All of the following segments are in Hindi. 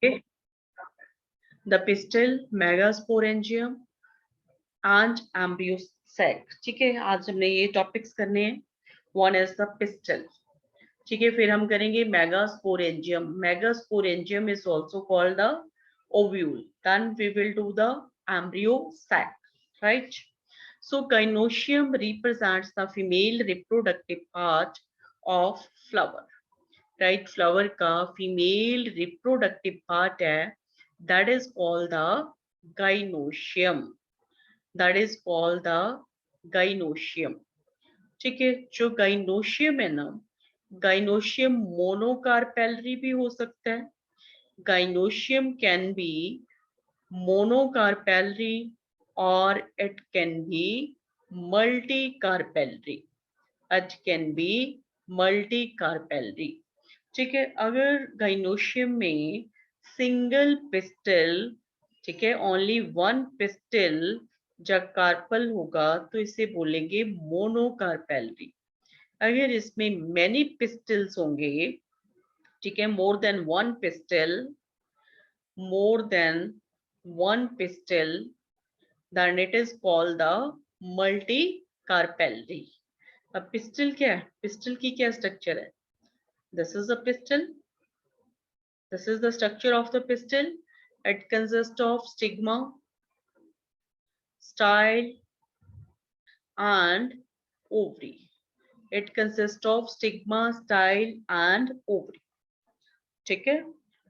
Okay. The pistil, megasporangium and embryo sac. ठीक है, आज हमने ये टॉपिक्स करने हैं. One is the pistil. ठीक है, फिर हम करेंगे megasporangium. Megasporangium is also called the ovule. Then we will do the embryo sac, right? So gynoecium represents the female reproductive part of flower, right? Flower का female reproductive part है, that is called the gynoecium. That is called the gynoecium. ठीक है, जो gynoecium है ना, gynoecium monocarpellary भी हो सकता है. Gynoecium can be monocarpellary or it can be multicarpellary. It can be multicarpellary. ठीक है, अगर gynoecium में सिंगल पिस्टल, ठीक है, ओनली वन पिस्टल जब कार्पल होगा तो इसे बोलेंगे मोनोकार्पेलरी. अगर इसमें मैनी पिस्टल्स होंगे, ठीक है, more than one pistol, then it is called the multicarpellary. अब पिस्टल क्या है, पिस्टल की क्या स्ट्रक्चर है? This is a pistil. This is the structure of the pistil. It consists of stigma, style and ovary. It consists of stigma, style and ovary. ठीक है,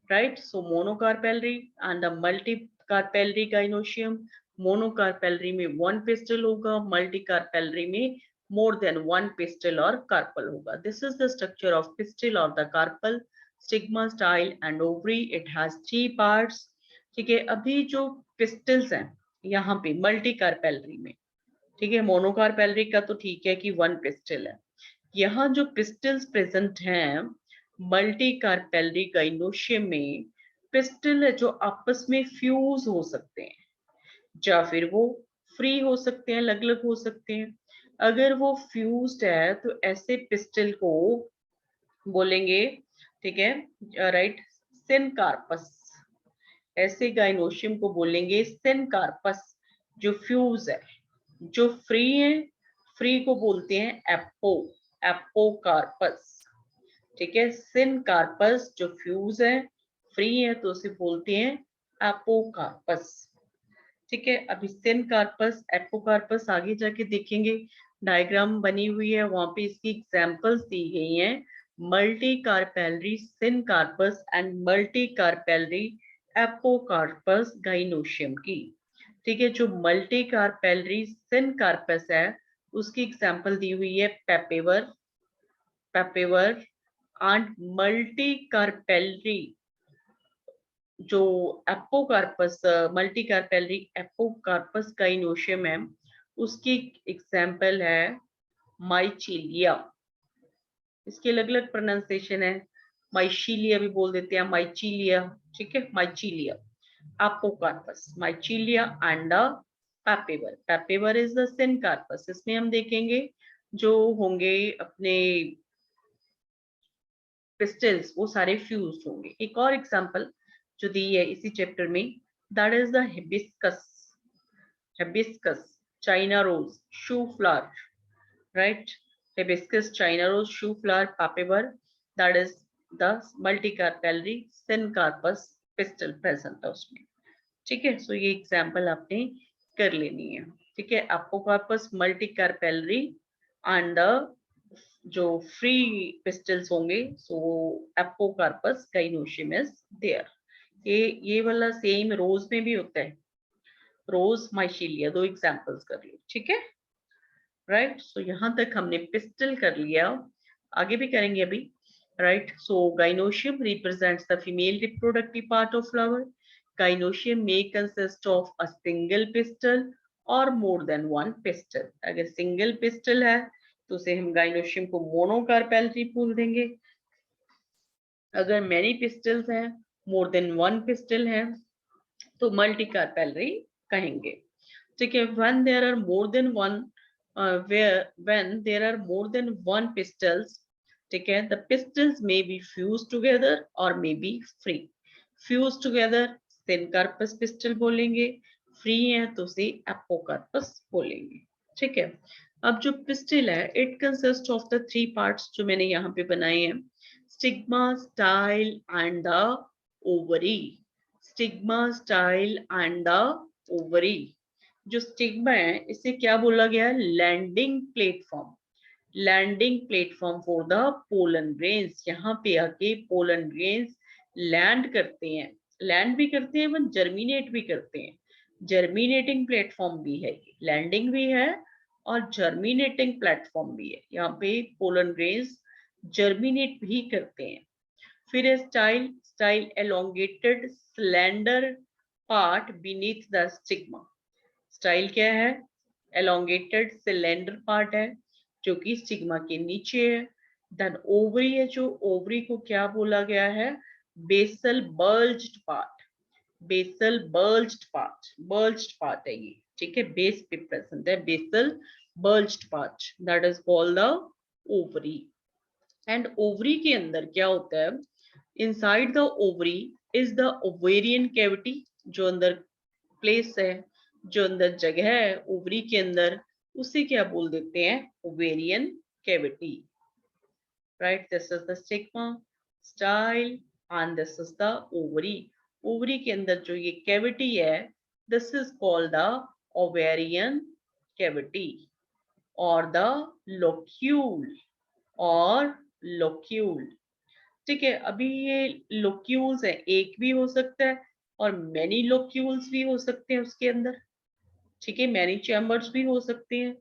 right? So monocarpellary and the multicarpellary gynoecium. Monocarpellary में one pistil होगा, multicarpellary में more than one pistil और carpel होगा. This is the structure of pistil or the carpel. Stigma, style and ovary. It has three parts. ठीक है, अभी जो pistils हैं यहाँ पे multicarpellary में, ठीक है, मोनोकार्पेलरी का तो ठीक है कि वन पिस्टल है. यहाँ जो पिस्टल्स प्रेजेंट हैं मल्टीकार्पेलरी गाइनोशियम में, पिस्टल है जो आपस में फ्यूज हो सकते हैं या फिर वो फ्री हो सकते हैं, अलग अलग हो सकते हैं. अगर वो फ्यूज्ड है तो ऐसे पिस्टल को बोलेंगे, ठीक है, राइट, सिनकार्पस. ऐसे गाइनोशियम को बोलेंगे सिनकार्पस. जो फ्यूज है, जो फ्री है, फ्री को बोलते हैं एपोकार्पस. ठीक है, सिनकार्पस जो फ्यूज है, फ्री है, तो उसे बोलते हैं एपोकार्पस. ठीक है, अभी सिनकार्पस, एपोकार्पस आगे जाके देखेंगे, डायग्राम बनी हुई है, वहां पे इसकी एग्जांपल्स दी गई हैं. मल्टीकार्पेलरी सिनकार्पस एंड मल्टीकार्पेलरी एपोकार्पस गाइनोशियम की. ठीक है, जो मल्टीकार्पेलरी सिनकार्पस है उसकी एग्जांपल दी हुई है पेपेवर एंड मल्टीकार्पेलरी जो एपोकार्पस, मल्टीकार्पेलरी एपोकार्पस गाइनोशियम है, उसकी एग्जांपल है माइचीलिया. इसके अलग अलग प्रोनाउंसिएशन है, माइशीलिया भी बोल देते हैं, माइचीलिया. ठीक है, Michelia, apocarpous, Michelia and Papaver. Papaver is the syncarpous. इसमें हम देखेंगे जो होंगे अपने पिस्टल्स वो सारे फ्यूज होंगे. एक और एग्जांपल जो दी है इसी चैप्टर में, that is the hibiscus China rose shoe flower, right? Hibiscus China rose shoe flower Papaver, that is the multicarpellary syncarpous pistil present है उसमें. ठीक है, सो ये एग्जांपल आपने कर लेनी है. ठीक है, एपोकार्पस, मल्टीकार्पेलरी एंड जो फ्री पिस्टल्स होंगे, सो एपोकार्पस गाइनोशियम इज देयर. ये वाला सेम रोज में भी होता है, रोज माइशीलिया. दो एग्जांपल्स कर लो. ठीक है, राइट? सो यहां तक हमने पिस्टल कर लिया, आगे भी करेंगे अभी. Right, so gynoecium represents the female reproductive part of flower. Gynoecium may consist of a single pistil or more than one pistil. अगर सिंगल पिस्टल है तो उसे हम गाइनोशियम को मोनोकार्पेलरी बोल देंगे. अगर मैनी पिस्टल्स हैं, मोर देन वन पिस्टल है, तो मल्टीकार्पेलरी कहेंगे. ठीक है, when there are more than one when there are more than one pistils, ठीक है, the pistils may be fused together or may be free. Fuse together syncarpous pistol बोलेंगे, फ्री है तो उसे एपोकार्पस बोलेंगे। ठीक है, अब जो पिस्टल है it consist of the three parts जो मैंने यहाँ पे बनाए हैं, stigma, style and the ovary. Stigma, style and the ovary. जो स्टिग्मा है इसे क्या बोला गया है, landing platform. Landing platform for the pollen grains. यहाँ पे आके पोलन ग्रेन्स लैंड करते हैं, लैंड भी करते हैं एवं जर्मिनेट भी करते हैं। जर्मिनेटिंग प्लेटफॉर्म भी है, लैंडिंग भी है और जर्मिनेटिंग प्लेटफॉर्म भी है। यहाँ पे पोलन ग्रेन्स जर्मिनेट भी करते हैं। फिर है style. Style elongated slender part beneath the stigma. Style क्या है, एलोंगेटेड सिलेंडर पार्ट है जो कि स्टिग्मा के नीचे है। देन ओवरी है, जो ओवरी को क्या बोला गया है, basal bulged part. Basal bulged part, bulged part है ये, ठीक है, बेस पे प्रेजेंट है basal bulged part, that is called the ovary. And ovary के अंदर क्या होता है, inside the ovary is the ovarian cavity. जो अंदर प्लेस है, जो अंदर जगह है ओवरी के अंदर, उसे क्या बोल देते हैं, ovarian cavity. Right, this is the stigma, style and this is the ovary. Ovary के अंदर जो ये कैविटी है, this is called the ovarian cavity और द लोक्यूल, और लोक्यूल। ठीक है, अभी ये लोक्यूल्स है, एक भी हो सकता है और मैनी लोक्यूल्स भी हो सकते हैं उसके अंदर। ठीक है, मैनी चैम्बर्स भी हो सकते हैं।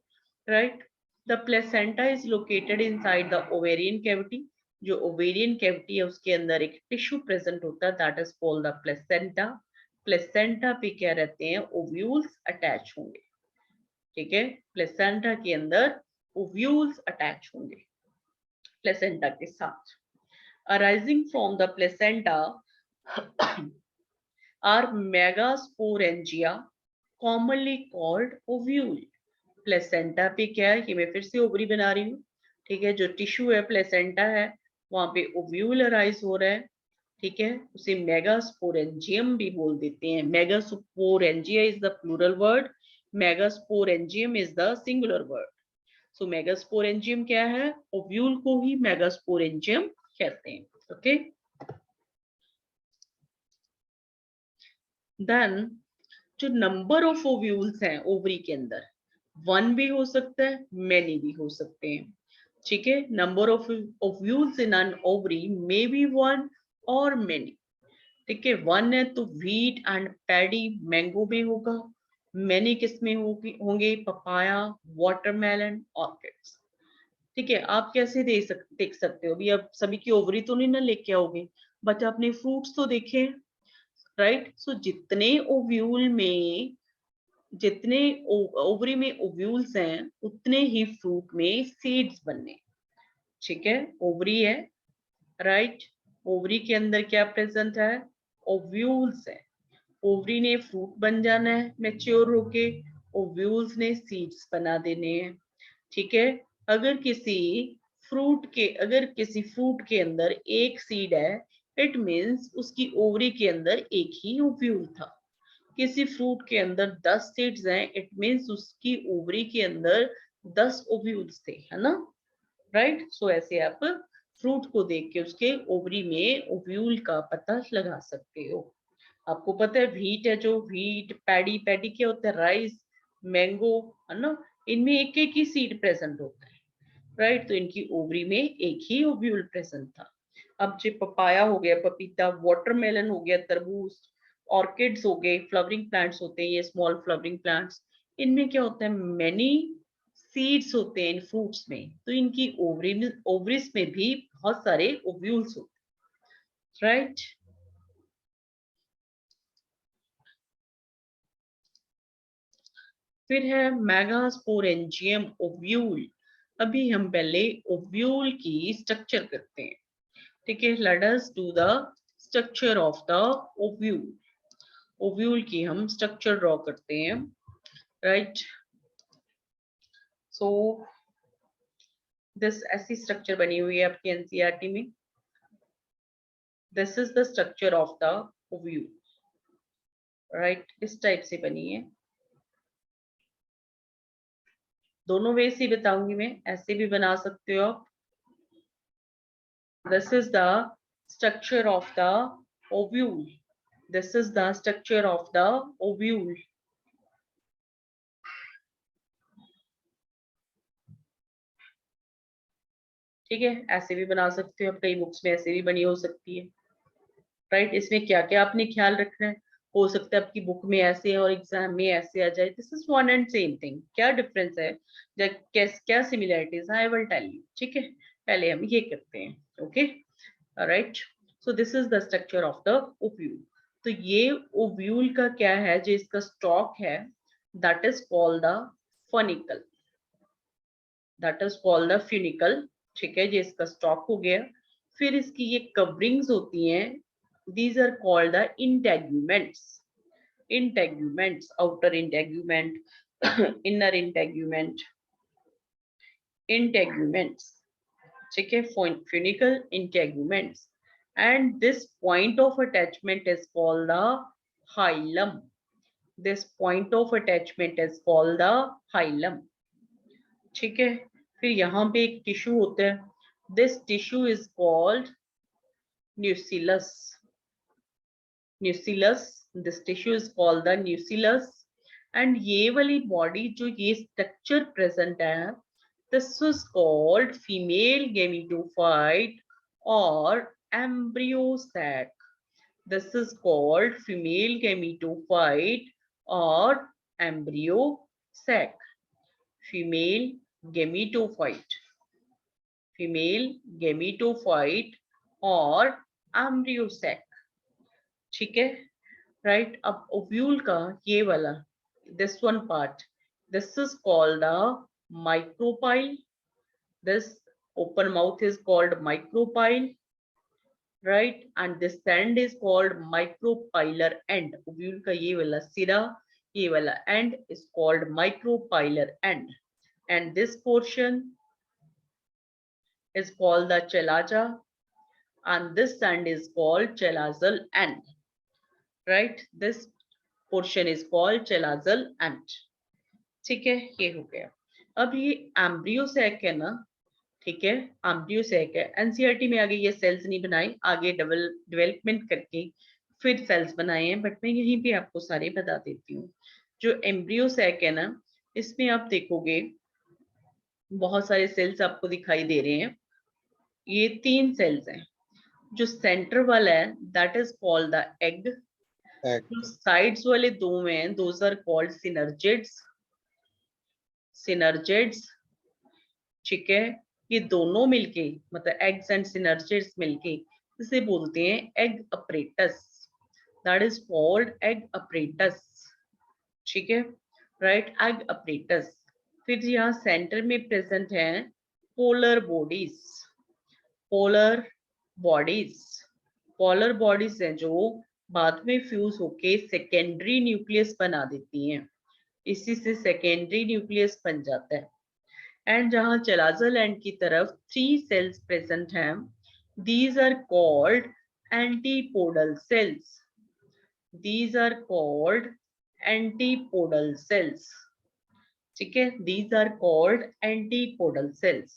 Right, the placenta is located inside the ovarian cavity. जो ओवेरियन कैविटी है उसके अंदर एक टिश्यू प्रेजेंट होता है, that is called the placenta. Placenta पे क्या रहते हैं, ओव्यूल्स अटैच होंगे। ठीक है, प्लेसेंटा के अंदर ओव्यूल्स अटैच होंगे प्लेसेंटा के साथ। Arising from the placenta are megasporangia, commonly called ovule. Placenta पे क्या है, कि मैं फिर से ओवरी बना रही हूँ। ठीक है, जो टिश्यू है प्लेसेंटा है, वहां पे ओव्यूल अराइज हो रहा है। ठीक है, उसे मेगास्पोरेंजियम भी बोल देते हैं। Megasporangia is the plural word, megasporangium is the singular word. So megasporangium क्या है, ओव्यूल को ही मेगास्पोरेंजियम कहते हैं। ओके, देन जो नंबर ऑफ ओव्यूल्स हैं ओवरी के अंदर, वन भी हो सकता है, मैनी भी हो सकते हैं। ठीक है, number of ovules in an ovary may be one और मैनी। ठीक है, वन है तो व्हीट एंड पैडी मैंगो में होगा, मैनी किस में होंगे, पपाया, वाटरमेलन, ऑर्किड्स। ठीक है, आप कैसे देख सकते हो, अभी आप सभी की ओवरी तो नहीं ना लेके आओगे, बट आपने फ्रूट्स तो देखे, राइट। सो जितने ओवरी में ओव्यूल्स हैं उतने ही फ्रूट में सीड्स बनने। ठीक है, ओवरी है, राइट, ओवरी के अंदर क्या प्रेजेंट है, ओव्यूल्स है। ओवरी ने फ्रूट बन जाना है मैच्योर होके, ओव्यूल्स ने सीड्स बना देने हैं। ठीक है, अगर किसी फ्रूट के अंदर एक सीड है, इट मींस उसकी ओवरी के अंदर एक ही ओव्यूल था। किसी फ्रूट के अंदर 10 सीड्स हैं, इट मींस उसकी ओवरी के अंदर 10 ओव्यूल्स थे, है ना। राइट, सो ऐसे आप फ्रूट को देख के उसके ओवरी में ओव्यूल का पता लगा सकते हो। आपको पता है व्हीट है, जो व्हीट, पैडी, पैडी क्या होता है, राइस, मैंगो, है ना, इनमें एक एक ही सीड प्रेजेंट होता है। राइट, तो इनकी ओवरी में एक ही ओव्यूल प्रेजेंट था। अब जो पपाया हो गया, पपीता, वाटरमेलन हो गया, तरबूज, ऑर्किड्स हो गए, फ्लावरिंग प्लांट्स होते हैं ये स्मॉल फ्लावरिंग प्लांट्स, इनमें क्या होता है, मैनी सीड्स होते हैं इन फ्रूट्स में, तो इनकी ओवरीज में भी बहुत सारे ओव्यूल्स होते हैं। राइट, फिर है मेगास्पोरेंजियम ओव्यूल। अभी हम पहले ओव्यूल की स्ट्रक्चर करते हैं। ठीक है, let us do the structure of the ovule. Ovule की हम स्ट्रक्चर ड्रॉ करते हैं। राइट, सो दिस ऐसी स्ट्रक्चर बनी हुई है आपकी एनसीईआरटी में। This is the structure of the ovule, right, इस टाइप से बनी है। दोनों वे से बताऊंगी मैं, ऐसे भी बना सकते हो आप। This is the structure of the ovule, this is the structure of the ovule. ठीक है, ऐसे भी बना सकते हो, कई बुक्स में ऐसे भी बनी हो सकती है, राइट। इसमें क्या क्या आपने ख्याल रखना है, हो सकता है आपकी बुक में ऐसे और एग्जाम में ऐसे आ जाए। This is one and same thing, क्या डिफरेंस है, क्या similarities, I will tell you. ठीक है, पहले हम ये करते हैं। Okay, right. So this is the structure of the ovule. तो ये ओव्यूल का क्या है, जो इसका स्टॉक है, that is called the funicle, that is called the funicle. ठीक है, ये इसका स्टॉक हो गया। फिर इसकी ये कवरिंग्स होती हैं, these are called the integuments, integuments, outer integument, inner integument, integuments। ठीक है, funicle integuments, and this point of attachment is called the hilum, this point of attachment is called the hilum। ठीक है, फिर यहाँ पे एक टिश्यू होता है, this tissue is called nucellus, nucellus, this tissue is called the nucellus। and ये वाली बॉडी जो ये स्ट्रक्चर प्रेजेंट है, this is called female gametophyte or embryo sac, this is called female gametophyte or embryo sac, female gametophyte, female gametophyte or embryo sac। ठीक है, राइट। अब ओव्यूल का ये वाला, this one part, this is called the micropyle, this open mouth is called micropyle, right, and this end is called micropylar end, ovule का ये वाला सिरा, ये वाला end is called micropylar end, and this portion is called the chalaza, and this end is called chalazal end, right, this portion is called chalazal end। ठीक है, ये हो गया। अब ये एम्ब्रियो सैक है ना, ठीक है, एम्ब्रियो सैक है। एनसीईआरटी में आगे ये सेल्स नहीं बनाए, आगे डेवलपमेंट करके फिर सेल्स बनाए हैं, बट मैं यहीं पे आपको सारे बता देती हूँ। जो एम्ब्रियो सैक है ना, इसमें आप देखोगे बहुत सारे सेल्स आपको दिखाई दे रहे हैं। ये 3 सेल्स हैं। जो सेंटर वाला है that is called the egg, जो साइड्स वाले 2 हैं those are called synergids, synergids. ठीक है, ये दोनों मिलके मतलब एग्स एंड सिनर्जिड्स मिलके इसे बोलते हैं egg apparatus, that is called egg apparatus. ठीक है, राइट, एग अपरेटस। फिर यहाँ सेंटर में प्रेजेंट है polar bodies, polar bodies, polar bodies हैं जो बाद में फ्यूज होके सेकेंडरी न्यूक्लियस बना देती हैं, इसी से सेकेंडरी न्यूक्लियस बन जाता है। एंड जहां चलाजल एंड की तरफ 3 सेल्स प्रेजेंट हैं, these are called antipodal cells, these are called antipodal cells। ठीक है, these are called antipodal cells,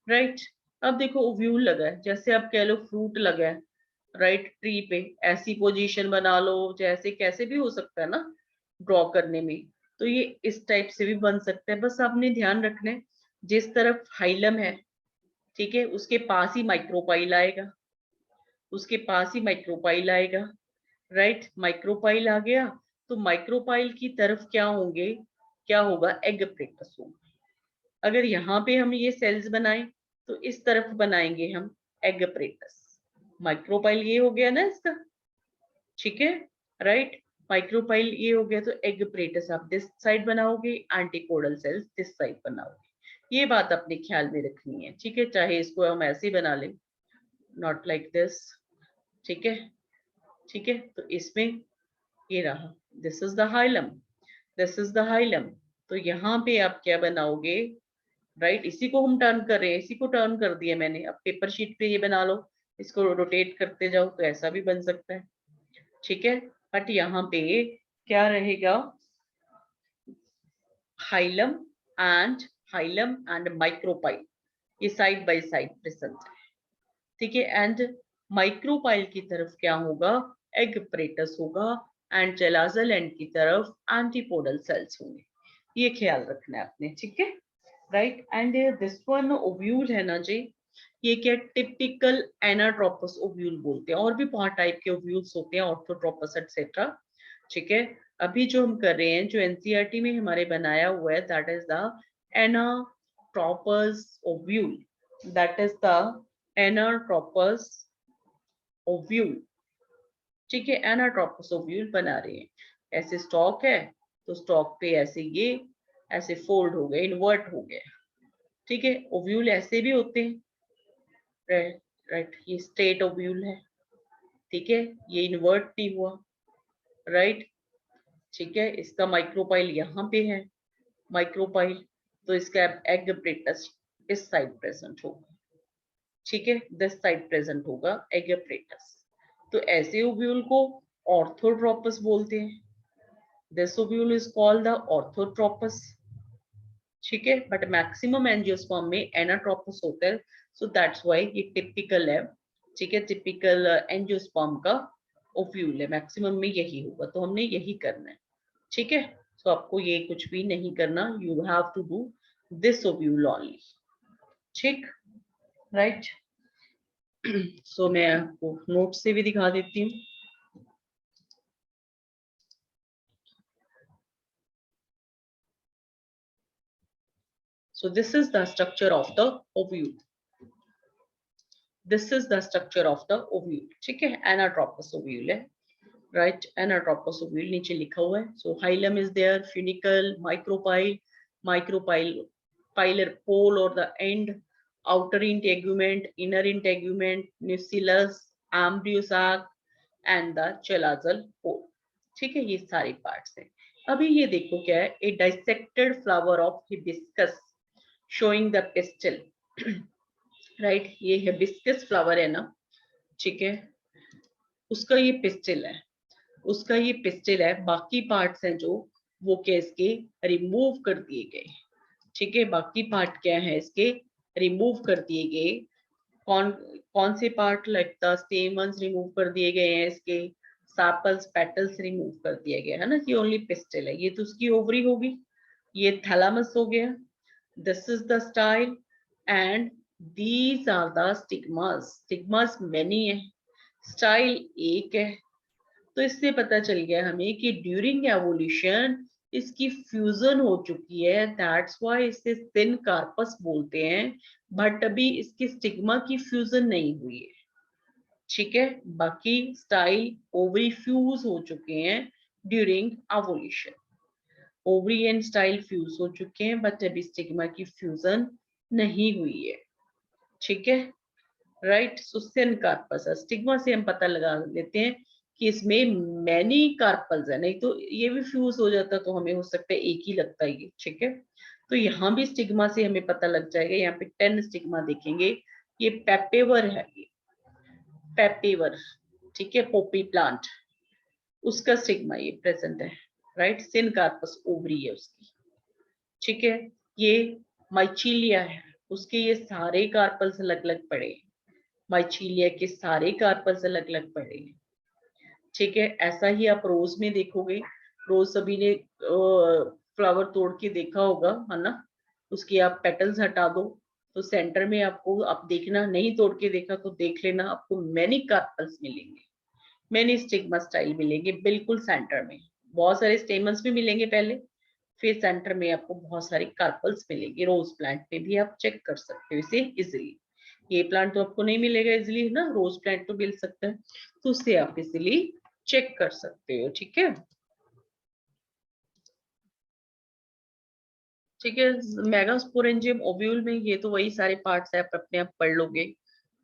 right. अब देखो ओव्यूल लगा है, जैसे आप कह लो फ्रूट लगा है, राइट, ट्री पे ऐसी पोजीशन बना लो, जैसे कैसे भी हो सकता है ना ड्रॉ करने में। तो ये इस टाइप से भी बन सकता है, बस आपने ध्यान रखना है जिस तरफ हाइलम है, ठीक है, उसके पास ही माइक्रोपाइल आएगा, उसके पास ही माइक्रोपाइल आएगा, राइट। माइक्रोपाइल आ गया तो माइक्रोपाइल की तरफ क्या होंगे, क्या होगा, एग अपरेटस होगा। अगर यहाँ पे हम ये सेल्स बनाएं तो इस तरफ बनाएंगे हम एग अपरेटस। माइक्रोपाइल ये हो गया ना इसका, ठीक है, राइट। माइक्रोपाइल ये हो गया तो एग अपरेटस आप दिस साइड बनाओगे, एंटीकोडल सेल्स दिस साइड बनाओगे। ये बात अपने ख्याल में रखनी है, ठीक है, चाहे इसको हम ऐसे ही बना लें, नॉट लाइक दिस। ठीक है, ठीक है, तो इसमें ये रहा, this is the hilum, this is the hilum. तो यहाँ पे आप क्या बनाओगे, राइट, इसी को हम टर्न कर रहे हैं, इसी को टर्न कर दिया मैंने। अब पेपर शीट पे ये बना लो, इसको रोटेट करते जाओ तो ऐसा भी बन सकता है, ठीक है। बट यहाँ पे क्या रहेगा, हाइलम एंड माइक्रोपाइल, ये साइड बाय साइड प्रेजेंट है, ठीक है। एंड माइक्रोपाइल की तरफ क्या होगा, एग प्रेटस होगा, एंड चेलाजल एंड की तरफ एंटीपोडल सेल्स होंगे, ये ख्याल रखना है आपने, ठीक है, right. And this one ovule है ना जी, ये क्या टिपिकल एनाट्रोपस ओव्यूल बोलते हैं, और भी बहुत टाइप के ओव्यूल्स होते हैं, ऑर्थोट्रोपस एटसेट्रा, ठीक है। अभी जो हम कर रहे हैं, जो एनसीईआरटी में हमारे बनाया हुआ है, that is the anatropous ovule, that is the anatropous ovule, ठीक है। एनाट्रोपस ओव्यूल बना रहे हैं, ऐसे स्टॉक है तो स्टॉक पे ऐसे ये ऐसे फोल्ड हो गए, इन्वर्ट हो गए, ठीक है। ओव्यूल ऐसे भी होते हैं, राइट राइट, ये स्ट्रेट ओव्यूल है, ठीक है, ये इन्वर्ट भी हुआ, राइट, ठीक है। इसका माइक्रोपाइल यहाँ पे है, माइक्रोपाइल, तो इसका एग प्रेटस इस साइड प्रेजेंट होगा, ठीक है, दिस साइड प्रेजेंट होगा एग प्रेटस। तो ऐसे ओव्यूल को ऑर्थोट्रोपस बोलते हैं, this ovule is called the orthotropous, ठीक है। बट मैक्सिमम एंजियोस्पर्म में एनाट्रोपस होता है, सो दैट्स व्हाई ये टिपिकल है, ठीक है, टिपिकल एंजियोस्पर्म का ओव्यूल है, मैक्सिमम में यही होगा, तो हमने यही करना है, ठीक है। सो आपको ये कुछ भी नहीं करना, you have to do this ovule only, ठीक, राइट। सो मैं आपको नोट से भी दिखा देती हूँ। So this is the structure of the ovule. This is the structure of the ovule, ठीक है, anatropous ovule है, right, anatropous ovule नीचे लिखा हुआ है। So hilum is there, funicle, micropyle, pilar pole or the end, outer integument, inner integument, nucellus, embryo sac and the chelazal pole, ठीक है, ये सारे पार्ट्स हैं। अभी ये देखो क्या है, a dissected flower of hibiscus showing the pistil, right, ये हिबिस्कस फ्लावर है ना, ठीक है, उसका ये पिस्टिल है, उसका ये पिस्टिल है, बाकी पार्ट्स हैं जो वो क्या इसके रिमूव कर दिए गए, ठीक है, बाकी पार्ट क्या है इसके रिमूव कर दिए गए। कौन कौन से part, like the stamens remove कर दिए गए हैं इसके, सापल्स पेटल्स रिमूव कर दिया गया है ना, ये ओनली पिस्टिल है, ये तो उसकी ओवरी होगी, ये थैलामस हो गया, this is the style and these are the stigmas, stigmas many है, स्टाइल एक है। तो इससे पता चल गया हमें कि ड्यूरिंग एवोल्यूशन इसकी फ्यूजन हो चुकी है, दैट्स व्हाई इसे थिन कार्पस बोलते हैं, बट अभी इसकी स्टिग्मा की फ्यूजन नहीं हुई है, ठीक है। बाकी स्टाइल ओवरी फ्यूज हो चुके हैं during evolution, ovary and style fuse हो चुके हैं, बट अभी स्टिग्मा की फ्यूजन नहीं हुई है, ठीक है, राइट। सो सिन कार्पस, स्टिग्मा से हम पता लगा लेते हैं कि इसमें मैनी कार्पल्स है, नहीं तो ये भी फ्यूज हो जाता तो हमें हो सकता है एक ही लगता है ये, ठीक है। तो यहाँ भी स्टिग्मा से हमें पता लग जाएगा, यहाँ पे 10 स्टिग्मा देखेंगे, ये पेपेवर है, ये पेपेवर, ठीक है, पोपी प्लांट, उसका स्टिग्मा ये प्रेजेंट है, राइट, सिन कार्पस ओवरी है उसकी, ठीक है। ये माइचीलिया है, उसके ये सारे कार्पल्स अलग अलग पड़े, माइचीलिया के सारे कार्पल्स अलग अलग पड़े, ठीक है। ऐसा ही आप रोज में देखोगे, रोज सभी ने फ्लावर तोड़ के देखा होगा, है ना, उसकी आप पेटल्स हटा दो तो सेंटर में आपको, आप देखना, नहीं तोड़ के देखा तो देख लेना, आपको मैनी कार्पल्स मिलेंगे, मैनी स्टिग्मा स्टाइल मिलेंगे, बिल्कुल सेंटर में बहुत सारे स्टेमन्स भी मिलेंगे पहले, फिर सेंटर में आपको बहुत सारे कार्पल्स मिलेंगे। रोज प्लांट पे भी आप चेक कर सकते हो इसे इजिली, ये प्लांट तो आपको नहीं मिलेगा इजिली ना, रोज प्लांट तो मिल सकता है, तो उससे आप इजिली चेक कर सकते हो, ठीक है, ठीक है। मेगास्पोरेंजियम ओव्यूल में ये तो वही सारे पार्ट्स है, आप अपने आप पढ़ लोगे,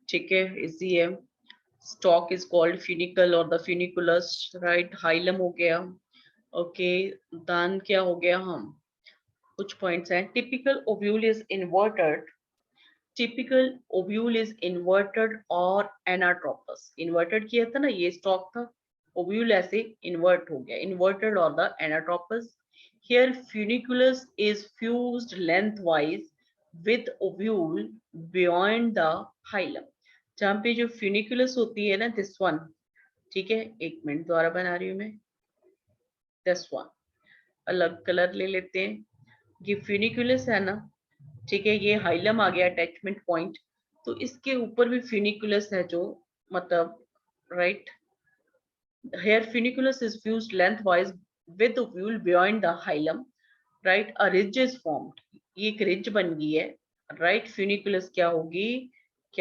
ठीक है, इजी है। स्टॉक इज कॉल्ड फ्यूनिकल और द फ्यूनिकुलस, राइट, हाइलम हो गया, ओके, दान क्या हो गया, हम कुछ पॉइंट्स हैं, typical ovule is inverted, typical ovule is inverted और एनाट्रोपस, इन्वर्टेड किया था ना, ये स्टॉक था, ओव्यूल ऐसे इन्वर्ट हो गया, इन्वर्टेड और the anatropous. Here funiculus is fused lengthwise with ovule beyond the hilum. जहां पे जो फ्यूनिकुलस होती है ना, दिस वन, ठीक है, एक मिनट द्वारा बना रही हूँ मैं, दिस वन, अलग कलर ले लेते हैं। ये फ्यूनिकुलस है ना, ठीक है, ये हाइलम आ गया अटैचमेंट पॉइंट, तो इसके ऊपर भी फ्यूनिकुलस है जो, मतलब right, here funiculus is fused lengthwise with ovule beyond the hilum, right, a ridge is formed, ये एक रिज बन गई है, राइट, फ्यूनिकुलस क्या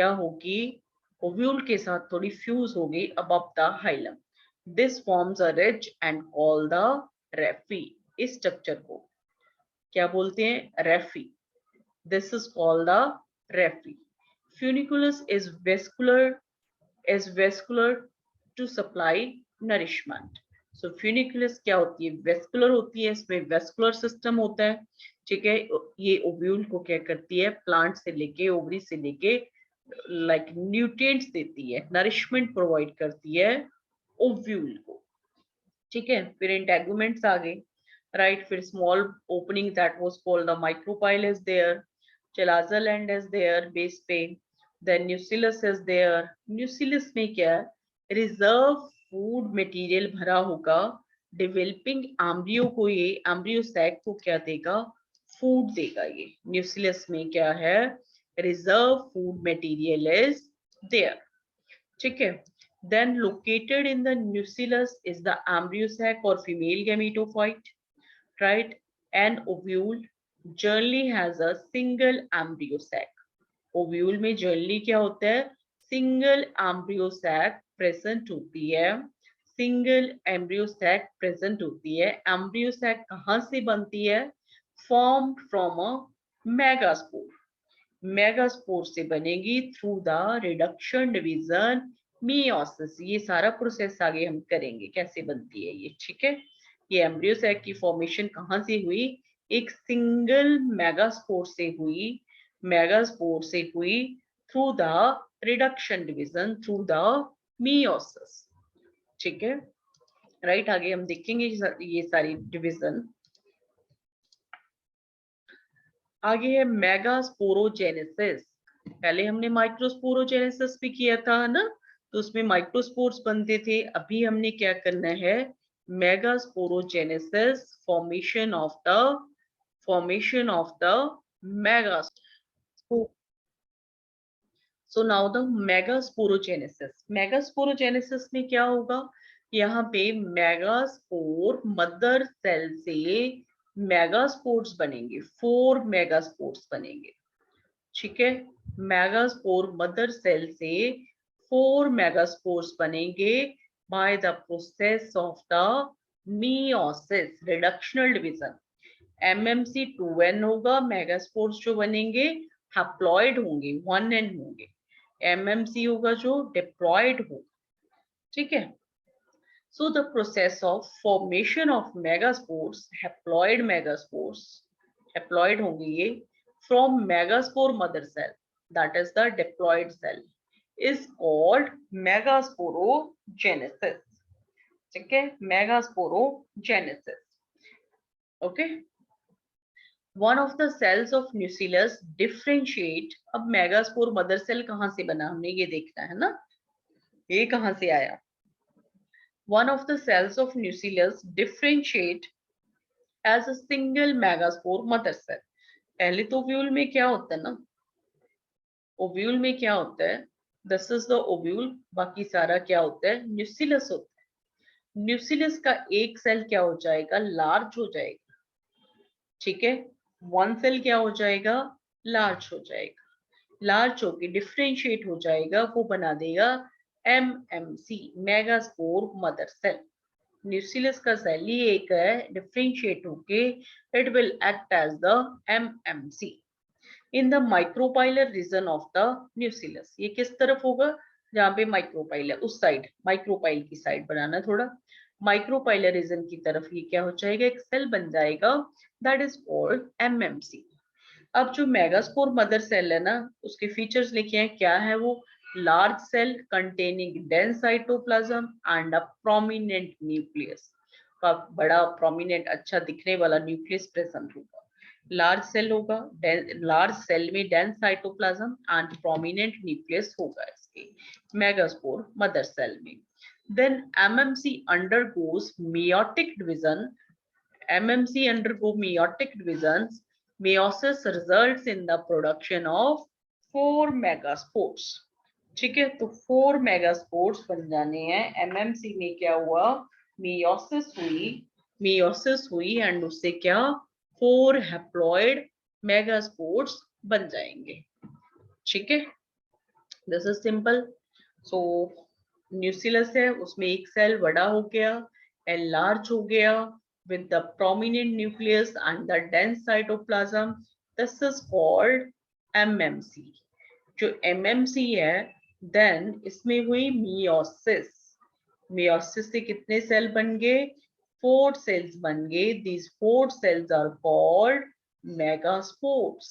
होगी, ओव्यूल के साथ थोड़ी फ्यूज होगी above the hilum, this forms a ridge and call the raphe, इस स्ट्रक्चर को क्या बोलते हैं, रेफी, this is called the raphe। Funiculus is vascular to supply nourishment। So funiculus क्या होती है, वेस्कुलर होती है, इसमें वेस्कुलर सिस्टम होता है, ठीक है, ये ओव्यूल को क्या करती है, प्लांट से लेके, ओवरी से लेके, लाइक न्यूट्रिएंट्स देती है, नरिशमेंट प्रोवाइड करती है ओव्यूल को, ठीक है। फिर इंटेगुमेंट्स आ गए, राइट, फिर small opening that was called the micropyle is there, chalazal end is there base पे, then nucellus is there, nucellus में क्या है, रिजर्व फूड मटेरियल भरा होगा, डेवलपिंग एम्ब्रियो को, ये एम्ब्रियो सैक को क्या देगा, फूड देगा, ये न्यूसिलस में क्या है, reserve food material is there, ठीक है। Then located in the nucellus is the embryo sac or female gametophyte, right? An ovule generally has a single embryo sac. Ovule में generally क्या होता है, single embryo sac present होती है, single embryo sac present होती है। embryo sac कहाँ से बनती है, formed from a megaspore, megaspore से बनेगी through the reduction division meiosis, ये सारा प्रोसेस आगे हम करेंगे कैसे बनती है ये, ठीक है। ये एम्ब्रियो सैक की फॉर्मेशन कहाँ से हुई, एक सिंगल मेगास्पोर से हुई, मेगास्पोर से हुई through the reduction division, through the meiosis, ठीक है, राइट। आगे हम देखेंगे ये सारी डिवीजन। आगे है मेगास्पोरोजेनेसिस, पहले हमने माइक्रोस्पोरोजेनेसिस भी किया था ना, तो उसमें माइक्रोस्पोर्स बनते थे, अभी हमने क्या करना है, megasporogenesis, formation of the megaspore. So now the megasporogenesis में क्या होगा, यहाँ पे मेगास्पोर मदर सेल से मेगास्पोर्स बनेंगे, 4 मेगास्पोर्स बनेंगे, ठीक है। मेगास्पोर मदर सेल से 4 मेगास्पोर्स बनेंगे by the process of the meiosis, reductional division. MMC 2n होगा, मेगास्पोर्स जो बनेंगे हैप्लॉइड होंगे, 1n होंगे, एमएमसी होगा जो डिप्लॉइड होगा, ठीक है। So the process of formation of megaspores, haploid होंगे ये, from megaspore mother cell, that is the diploid cell, is called megasporogenesis, ठीक है, megasporogenesis, okay। One of the cells of nucellus differentiate, अब मेगास्पोर मदर सेल कहाँ से बना, हमने ये देखना है ना, ये कहाँ से आया। One of the cells of nucellus differentiate as a single megaspore mother cell। पहले तो ओव्यूल में क्या होता है ना, ओव्यूल में क्या होता है, दिस इज द ओव्यूल, बाकी सारा क्या होता है, न्यूसिलस होता है। न्यूसिलस का एक सेल क्या हो जाएगा, लार्ज हो जाएगा, ठीक है, वन सेल क्या हो जाएगा, लार्ज हो जाएगा, लार्ज होके डिफरेंशिएट हो जाएगा, वो बना देगा MMC, megaspore mother cell. Nucellus का सेल ही एक है, डिफरेंशिएट होके it will act as the MMC in the micropylar region of the nucellus. ये किस तरफ होगा, जहां पे माइक्रोपाइल है उस साइड, माइक्रोपाइल की साइड बनाना थोड़ा, माइक्रोपाइलर रीजन की तरफ ये क्या हो जाएगा, एक सेल बन जाएगा, दैट इज कॉल्ड एमएमसी। अब जो मेगास्पोर मदर सेल है ना, उसके फीचर्स लिखे हैं, क्या है वो, large cell containing dense cytoplasm and a prominent nucleus. बड़ा prominent अच्छा दिखने वाला न्यूक्लियस प्रेजेंट होगा. लार्ज सेल होगा, लार्ज सेल में dense cytoplasm and prominent nucleus होगा इसके मेगास्पोर मदर सेल में. Then MMC undergoes meiotic division. MMC undergo meiotic divisions. Meiosis results in the production of 4 megaspores. ठीक है, तो 4 मेगास्पोर्स बन जाने हैं. एमएमसी में क्या हुआ, meiosis हुई एंड उससे क्या 4 हैप्लॉइड मेगास्पोर्स बन जाएंगे. ठीक है, this is simple. So nucleus है, उसमें एक सेल बड़ा हो गया, एनलार्ज हो गया with the prominent nucleus and the dense cytoplasm. This is called MMC. जो MMC है, then इसमें हुई meiosis. meiosis से कितने सेल बन गए, 4 cells बन गए. These 4 cells are called megaspores.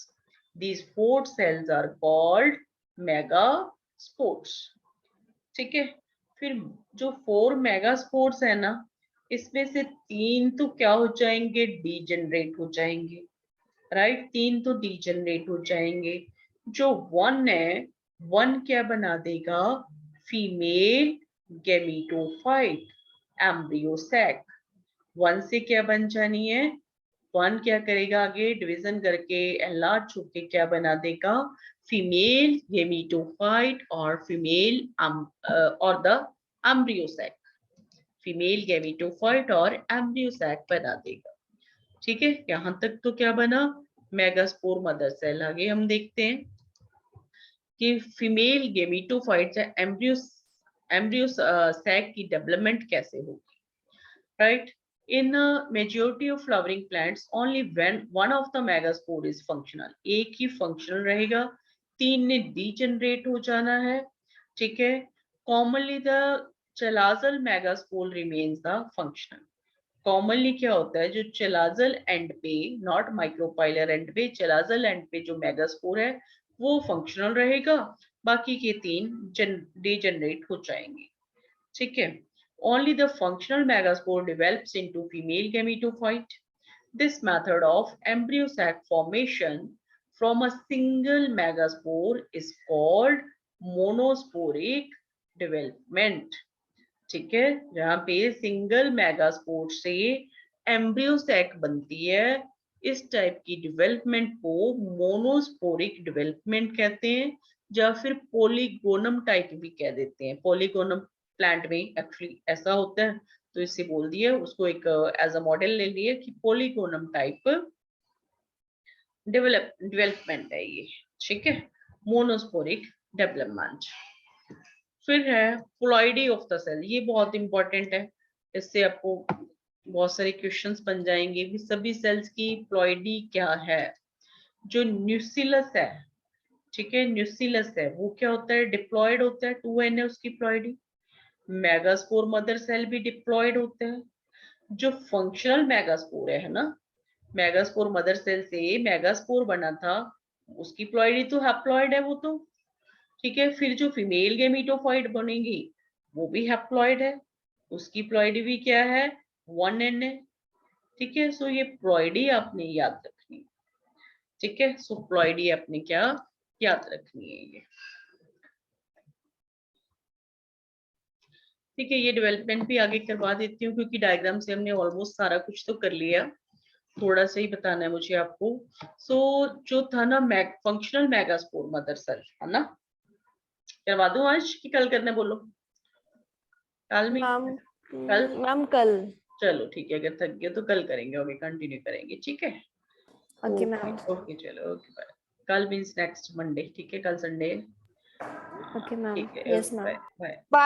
These 4 cells are called megaspores. ठीक है, फिर जो 4 मेगास्पोर्स है ना, इसमें से 3 तो क्या हो जाएंगे, डीजेनरेट हो जाएंगे. राइट, 3 तो डीजेनरेट हो जाएंगे. जो 1 है, 1 क्या बना देगा, फीमेल गैमेटोफाइट एम्ब्रियो सैक. 1 से क्या बन जानी है, 1 क्या करेगा, आगे डिवीजन करके एनलार्ज होके क्या बना देगा, फीमेल गैमेटोफाइट और फीमेल और the embryo sac. Female gametophyte और एम्ब्रियो सैक बना देगा. ठीक है, यहां तक तो क्या बना, मेगास्पोर मदर सेल. आगे हम देखते हैं कि फीमेल गैमेटोफाइट या एम्ब्रियो सैक की डेवलपमेंट कैसे होगी. Right, in a majority of flowering plants only when one of the megaspore is functional. एक ही functional रहेगा, 3 ने degenerate हो जाना है. ठीक है, commonly the chalazal megaspore remains the functional. commonly क्या होता है, जो chalazal end पे, not micropylar end पे, chalazal end पे जो megaspore है वो functional रहेगा, बाकी के 3 degenerate हो जाएंगे. ठीक है, only the functional megaspore develops into female gametophyte. This method of embryo sac formation from a single megaspore is called monosporic development. ठीक है, जहां पे सिंगल मेगास्पोर से एम्ब्रियो सैक बनती है, इस टाइप की डेवलपमेंट को मोनोस्पोरिक डेवलपमेंट कहते हैं, या फिर पॉलीगोनम टाइप भी कह देते हैं. पॉलीगोनम प्लांट में एक्चुअली ऐसा होता है, तो इससे बोल दिया, उसको एक एज अ मॉडल ले लिया कि पॉलीगोनम टाइप डेवलपमेंट है ये. ठीक है, मोनोस्पोरिक डेवलपमेंट. फिर है प्लॉइडी ऑफ द सेल. ये बहुत इंपॉर्टेंट है, इससे आपको बहुत सारे क्वेश्चंस बन जाएंगे कि सभी सेल्स की प्लॉइडी क्या है. जो न्यूक्लियस है, ठीक है, न्यूक्लियस है वो क्या होता है, डिप्लॉयड होता है. 2n है उसकी प्लॉइडी. मेगास्पोर मदर सेल भी डिप्लॉयड होते हैं. जो फंक्शनल मेगास्पोर है ना, मेगास्पोर मदर सेल से मेगास्पोर बना था, उसकी प्लॉइडी तो हैप्लॉइड है वो तो. ठीक है, फिर जो फीमेल गैमेटोफाइट बनेगी वो भी हैप्लॉइड है, उसकी प्लॉइडी भी क्या है, 1n है. ठीक है, सो ये प्लॉइडी आपने याद रखनी है. ठीक है, सो प्लॉइडी आपने क्या याद रखनी है ये. ठीक है, ये डेवलपमेंट भी आगे करवा देती हूँ, क्योंकि डायग्राम से हमने ऑलमोस्ट सारा कुछ तो कर लिया, थोड़ा सा ही बताना है मुझे आपको. सो जो था ना फंक्शनल मेगास्पोर मदर सेल है ना, करवा दूं आज कि कल करने बोलो, कल में कल. चलो ठीक है, अगर थक गए तो कल करेंगे, ओके कंटिन्यू करेंगे. ठीक है, ओके मैम. ओके चलो, ओके बाय. कल मींस नेक्स्ट मंडे. ठीक है, कल संडे. Okay ma'am. ठीक है, यस मैम. बाय.